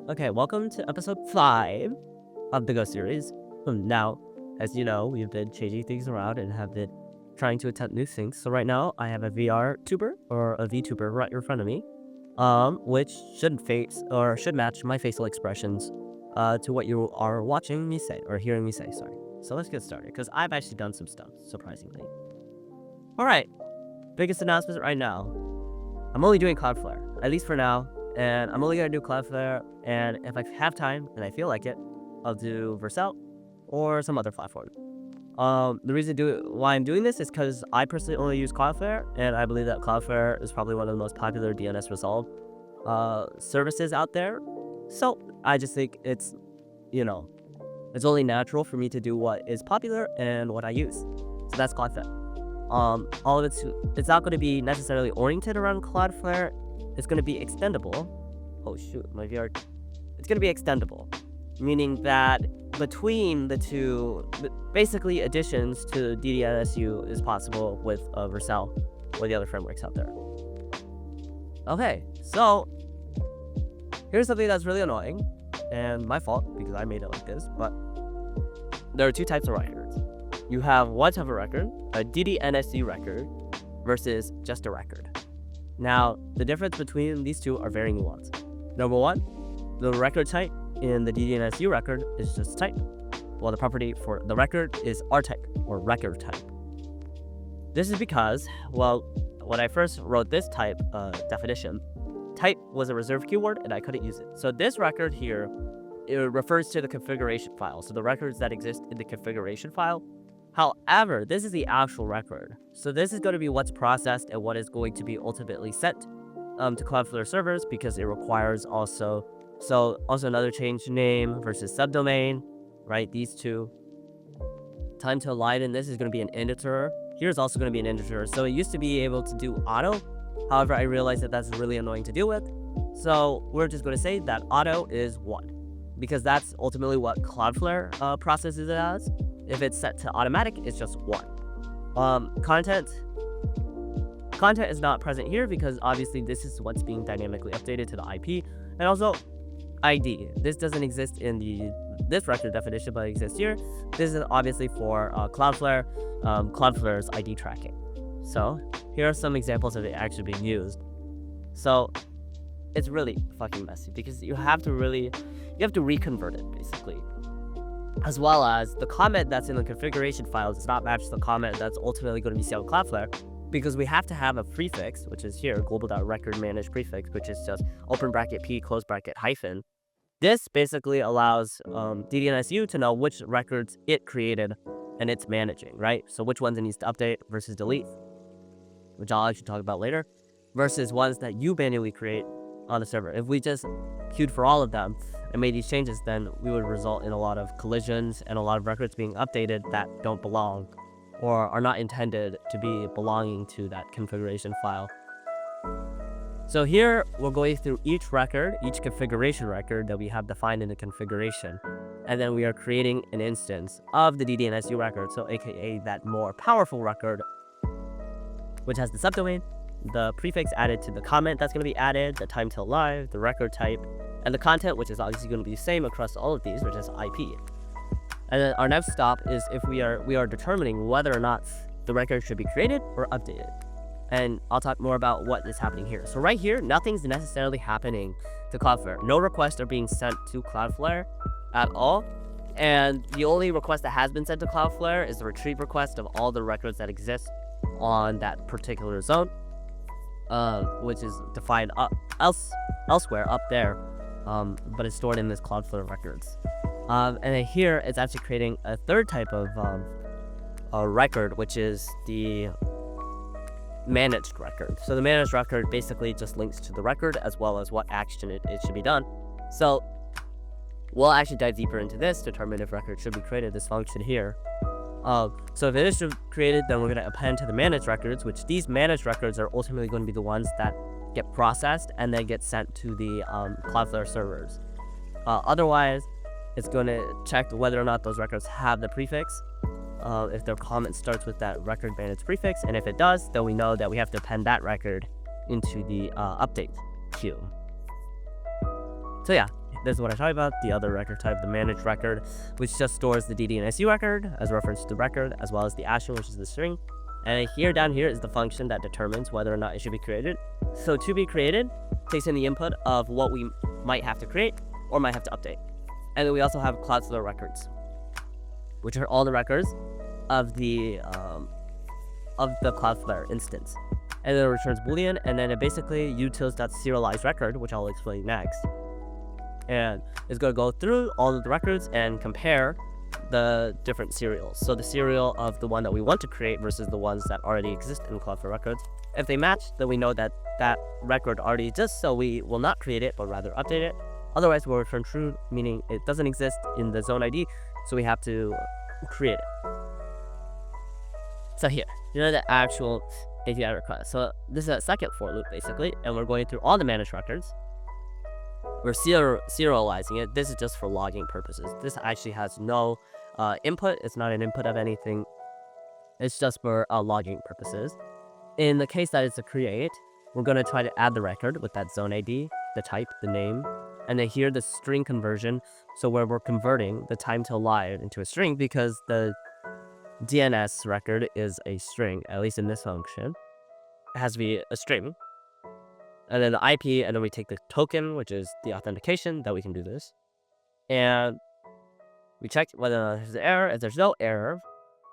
Okay, welcome to episode 5 of the Go series. Now, as you know, we've been changing things around and have been trying to attempt new things. So right now, I have a VR tuber or a VTuber right in front of me, which should match my facial expressions to what you are watching me say or hearing me say. Sorry. So let's get started because I've actually done some stuff, surprisingly. All right, biggest announcement right now. I'm only doing Cloudflare, at least for now. And I'm only going to do Cloudflare, and if I have time and I feel like it, I'll do Vercel or some other platform. The reason why I'm doing this is because I personally only use Cloudflare, and I believe that Cloudflare is probably one of the most popular DNS resolve services out there. So I just think it's only natural for me to do what is popular and what I use. So that's Cloudflare. All of it's not going to be necessarily oriented around Cloudflare. It's going to be extendable. Oh shoot, my VR. It's going to be extendable, meaning that between the two, basically additions to DDNSU is possible with Vercel or the other frameworks out there. Okay, so here's something that's really annoying, and my fault because I made it like this, but there are two types of records. You have one type of record, a DDNSU record, versus just a record. Now, the difference between these two are very nuanced. Number one, the record type in the DDNSU record is just type, while the property for the record is rtype, or record type. This is because, when I first wrote this type definition, type was a reserved keyword and I couldn't use it. So this record here, it refers to the configuration file, so the records that exist in the configuration file. However, this is the actual record. So this is going to be what's processed and what is going to be ultimately sent to Cloudflare servers, because it requires also another change name versus subdomain, right? These two. Time to align in this is going to be an integer. Here's also going to be an integer. So it used to be able to do auto. However, I realized that that's really annoying to deal with. So we're just going to say that auto is 1, because that's ultimately what Cloudflare processes it as. If it's set to automatic, it's just 1. Content is not present here because obviously this is what's being dynamically updated to the IP. And also ID. This doesn't exist in this record definition, but it exists here. This is obviously for Cloudflare's ID tracking. So here are some examples of it actually being used. So it's really fucking messy because you have to reconvert it basically. As well as the comment that's in the configuration file does not match the comment that's ultimately going to be seen on Cloudflare, because we have to have a prefix, which is here, global.record manage prefix, which is just open bracket p close bracket hyphen. This basically allows DDNSU to know which records it created and it's managing, right? So which ones it needs to update versus delete, which I'll actually talk about later, versus ones that you manually create on the server. If we just queued for all of them and made these changes, then we would result in a lot of collisions and a lot of records being updated that don't belong or are not intended to be belonging to that configuration file. So here we're going through each configuration record that we have defined in the configuration, and then we are creating an instance of the DDNSU record, so aka that more powerful record, which has the subdomain, the prefix added to the comment that's going to be added, the time till live, the record type, and the content, which is obviously going to be the same across all of these, which is IP. And then our next stop is if we are determining whether or not the record should be created or updated. And I'll talk more about what is happening here. So right here, nothing's necessarily happening to Cloudflare. No requests are being sent to Cloudflare at all. And the only request that has been sent to Cloudflare is the retrieve request of all the records that exist on that particular zone, which is defined elsewhere up there, but it's stored in this Cloudflare records. And then here it's actually creating a third type of a record, which is the managed record. So the managed record basically just links to the record as well as what action it should be done. So we'll actually dive deeper into this, determine if record should be created, this function here. So if it is created, then we're going to append to the managed records, which these managed records are ultimately going to be the ones that get processed and then get sent to the Cloudflare servers. Otherwise, it's going to check whether or not those records have the prefix, if their comment starts with that record managed prefix, and if it does, then we know that we have to append that record into the update queue. So yeah, this is what I talked about. The other record type, the managed record, which just stores the DDNSU record as a reference to the record, as well as the action, which is the string. And down here is the function that determines whether or not it should be created. So to be created takes in the input of what we might have to create or might have to update. And then we also have Cloudflare records, which are all the records of the Cloudflare instance. And then it returns Boolean, and then it basically utils.serialize record, which I'll explain next. And it's going to go through all of the records and compare the different serials. So the serial of the one that we want to create versus the ones that already exist in Cloudflare records. If they match, then we know that that record already exists, so we will not create it, but rather update it. Otherwise, we'll return true, meaning it doesn't exist in the zone ID, so we have to create it. So here, the actual API request. So this is a second for loop, basically, and we're going through all the managed records. We're serializing it. This is just for logging purposes. This actually has no input. It's not an input of anything. It's just for logging purposes. In the case that it's a create, we're going to try to add the record with that zone ID, the type, the name, and then here the string conversion. So where we're converting the time till live into a string, because the DNS record is a string, at least in this function. It has to be a string. And then the IP, and then we take the token, which is the authentication that we can do this. And we check whether there's an error. If there's no error,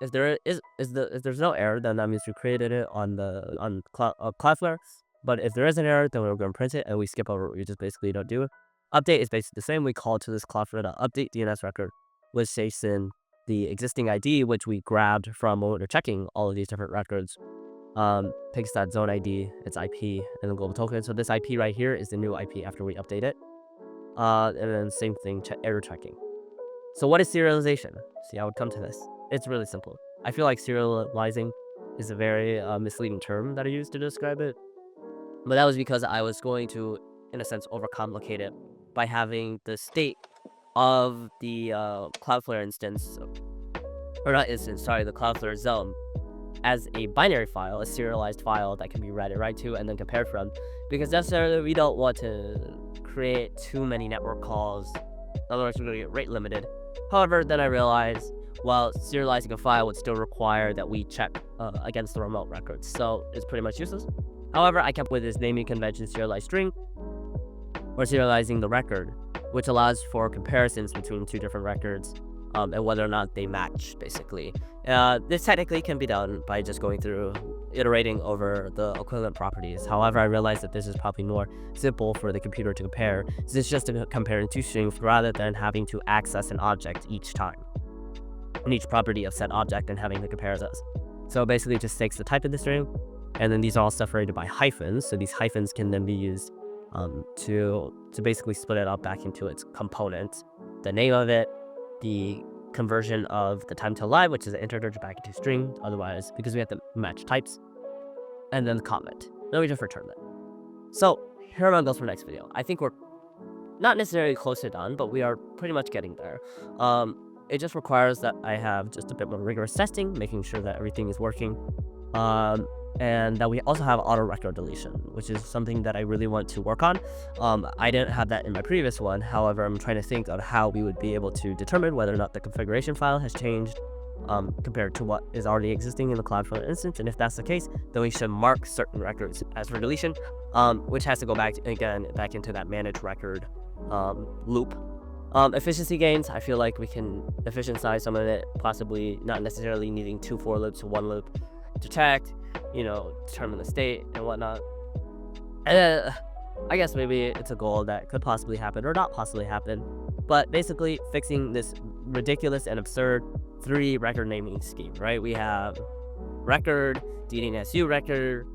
if there's no error, then that means we created it on Cloudflare. But if there is an error, then we're going to print it, and we skip over it. We just basically don't do it. Update is basically the same. We call to this Cloudflare.update DNS record, which takes in the existing ID, which we grabbed from when we were checking all of these different records. Takes that zone ID, its IP, and the global token. So this IP right here is the new IP after we update it. And then same thing, error checking. So what is serialization? See, I would come to this. It's really simple. I feel like serializing is a very misleading term that I used to describe it. But that was because I was going to, in a sense, overcomplicate it by having the state of the Cloudflare instance, or not instance, sorry, the Cloudflare zone, as a binary file, a serialized file that can be read and write to and then compared from, because necessarily we don't want to create too many network calls, otherwise we're going to get rate limited. However, then I realized, well, serializing a file would still require that we check against the remote records, so it's pretty much useless. However, I kept with this naming convention serialized string, or serializing the record, which allows for comparisons between two different records and whether or not they match, basically. This technically can be done by just going through iterating over the equivalent properties. However, I realized that this is probably more simple for the computer to compare, since it's just comparing two strings rather than having to access an object each time, and each property of said object and having to compare those. So basically it just takes the type of the string, and then these are all separated by hyphens, so these hyphens can then be used to basically split it up back into its components. The name of it, the conversion of the time till live, which is an integer back into string, otherwise, because we have to match types, and then the comment. Then we just return it. So here are my goals for next video. I think we're not necessarily close to done, but we are pretty much getting there. It just requires that I have just a bit more rigorous testing, making sure that everything is working. And that we also have auto record deletion, which is something that I really want to work on. I didn't have that in my previous one. However, I'm trying to think on how we would be able to determine whether or not the configuration file has changed compared to what is already existing in the Cloudflare instance. And if that's the case, then we should mark certain records as for deletion, which has to go back into that managed record loop. Efficiency gains, I feel like we can efficientize some of it, possibly not necessarily needing 2 for loops to 1 loop to check, determine the state and whatnot. And I guess maybe it's a goal that could possibly happen or not possibly happen. But basically fixing this ridiculous and absurd 3 record naming scheme, right? We have record, DNSU record,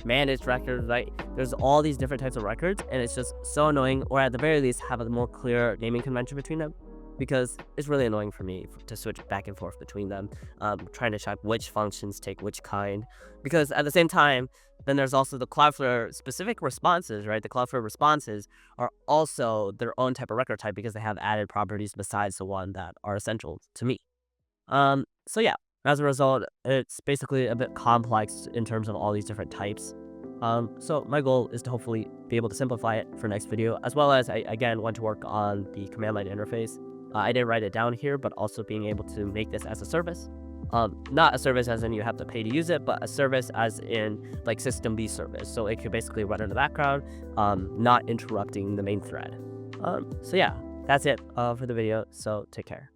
managed record, right? There's all these different types of records, and it's just so annoying, or at the very least have a more clear naming convention between them, because it's really annoying for me to switch back and forth between them, trying to check which functions take which kind, because at the same time, then there's also the Cloudflare specific responses, right? The Cloudflare responses are also their own type of record type because they have added properties besides the one that are essential to me. So yeah, as a result, it's basically a bit complex in terms of all these different types. So my goal is to hopefully be able to simplify it for next video, as well as I again want to work on the command line interface. I didn't write it down here, but also being able to make this as a service. Not a service as in you have to pay to use it, but a service as in like system B service. So it could basically run in the background, not interrupting the main thread. So yeah, that's it for the video. So take care.